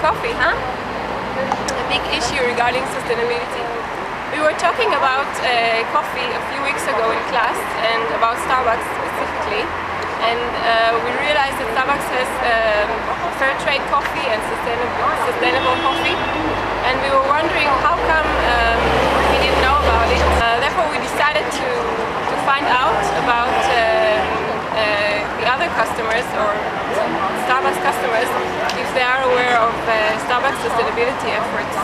coffee, huh? A big issue regarding sustainability. We were talking about coffee a few weeks ago in class and about Starbucks specifically, and we realized that Starbucks has fair trade coffee and sustainable coffee, and we were wondering how come we didn't know about it. Therefore we decided to find out about the other customers, or Starbucks customers, if they are aware of Starbucks sustainability efforts.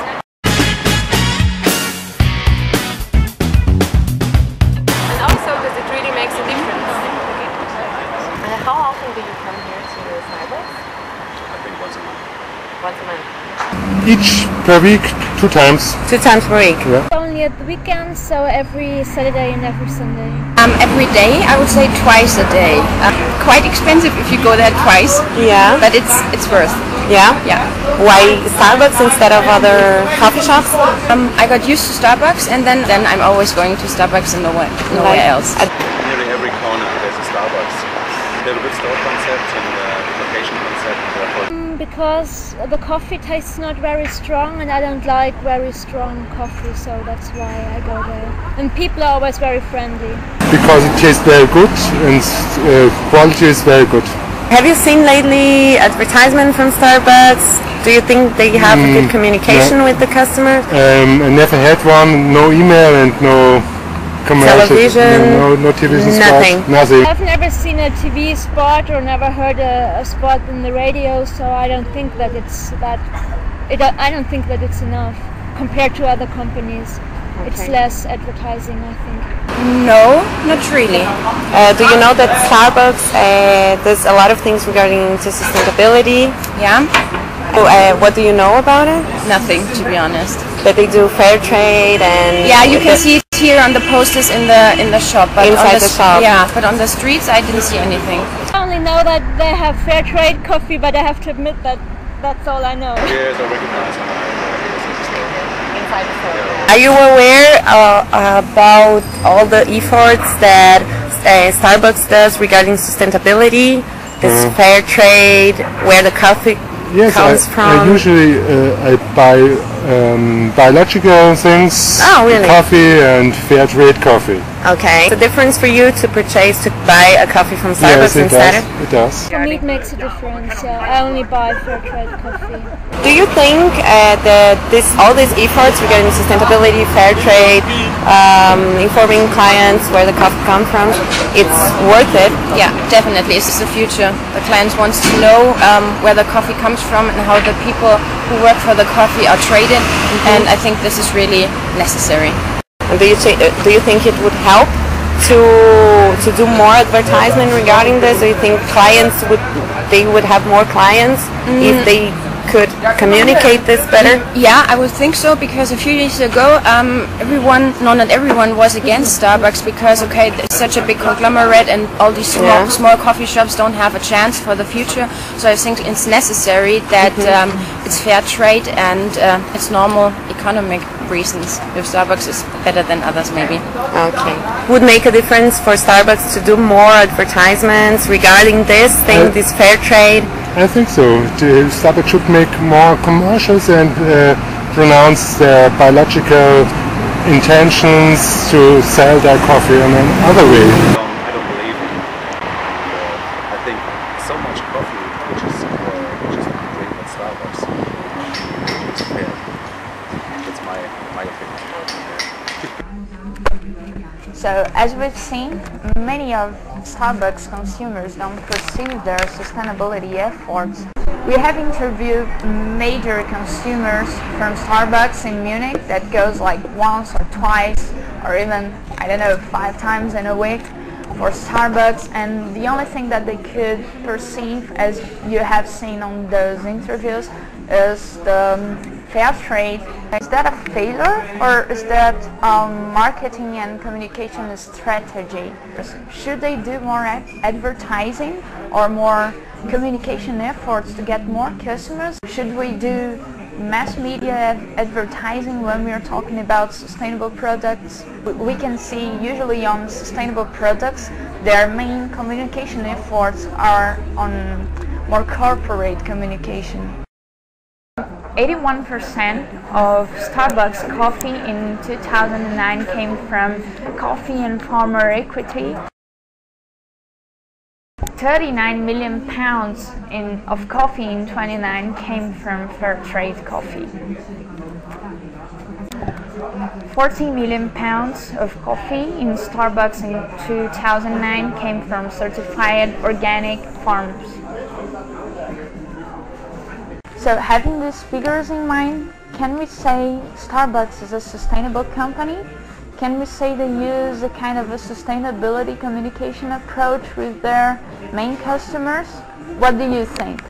And also, does it really make a difference? How often do you come here to Starbucks? I think once a month. Once a month. Each per week, 2 times. 2 times per week? Yeah. Only at the weekends, so every Saturday and every Sunday. Every day, I would say twice a day. Quite expensive if you go there twice. Yeah. But it's worth. Yeah? Yeah. Why Starbucks instead of other coffee shops? I got used to Starbucks, and then I'm always going to Starbucks and nowhere else. Nearly every corner there's a Starbucks. A little bit store concept and location concept. Because the coffee tastes not very strong, and I don't like very strong coffee, so that's why I go there. And people are always very friendly. Because it tastes very good and quality is very good. Have you seen lately advertisement from Starbucks? Do you think they have a good communication with the customers? I never had one, no email and no commercial. Television? No television Nothing. spot, nothing. I've never seen a TV spot or never heard a spot in the radio, so I don't think that it's I don't think that it's enough compared to other companies. It's less advertising, I think. No, not really. Do you know that Starbucks does a lot of things regarding to sustainability? Yeah? What do you know about it? Nothing, to be honest. That they do fair trade and... Yeah, you can see it here on the posters in the shop. But inside the shop. Yeah, but on the streets I didn't see anything. I only know that they have fair trade coffee, but I have to admit that that's all I know. Here's a recognized Inside the store. Are you aware about all the efforts that Starbucks does regarding sustainability, this fair trade, where the coffee comes from? I usually I buy biological things, coffee and fair trade coffee. Okay. The difference for you to buy a coffee from Starbucks instead? It does. For me it makes a difference, yeah. I only buy fair trade coffee. Do you think that all these efforts regarding sustainability, fair trade, informing clients where the coffee comes from, it's worth it? Yeah, definitely. This is the future. The clients want to know where the coffee comes from and how the people who work for the coffee are traded, and I think this is really necessary. And do you think it would help to do more advertisement regarding this? Do you think they would have more clients if they could communicate this better? Yeah, I would think so, because a few years ago not everyone was against Starbucks, because it's such a big conglomerate and all these small coffee shops don't have a chance for the future. So I think it's necessary that it's fair trade and it's normal economic reasons. If Starbucks is better than others, maybe. Okay. Would make a difference for Starbucks to do more advertisements regarding this thing, this fair trade? I think so. Starbucks should make more commercials and pronounce their biological intentions to sell their coffee in another way. I don't believe in it. I think so much coffee which is drink at Starbucks is fair. That's my opinion. So, as we've seen, many of Starbucks consumers don't perceive their sustainability efforts. We have interviewed major consumers from Starbucks in Munich that goes like once or twice or even, 5 times in a week for Starbucks, and the only thing that they could perceive, as you have seen on those interviews, is the fair trade. Is that a failure, or is that marketing and communication strategy? Should they do more advertising or more communication efforts to get more customers? Should we do mass media advertising when we are talking about sustainable products? We can see usually on sustainable products their main communication efforts are on more corporate communication. 81% of Starbucks coffee in 2009 came from coffee and farmer equity. 39 million pounds of coffee in 2009 came from fair trade coffee. 40 million pounds of coffee in Starbucks in 2009 came from certified organic farms. So having these figures in mind, can we say Starbucks is a sustainable company? Can we say they use a kind of a sustainability communication approach with their main customers? What do you think?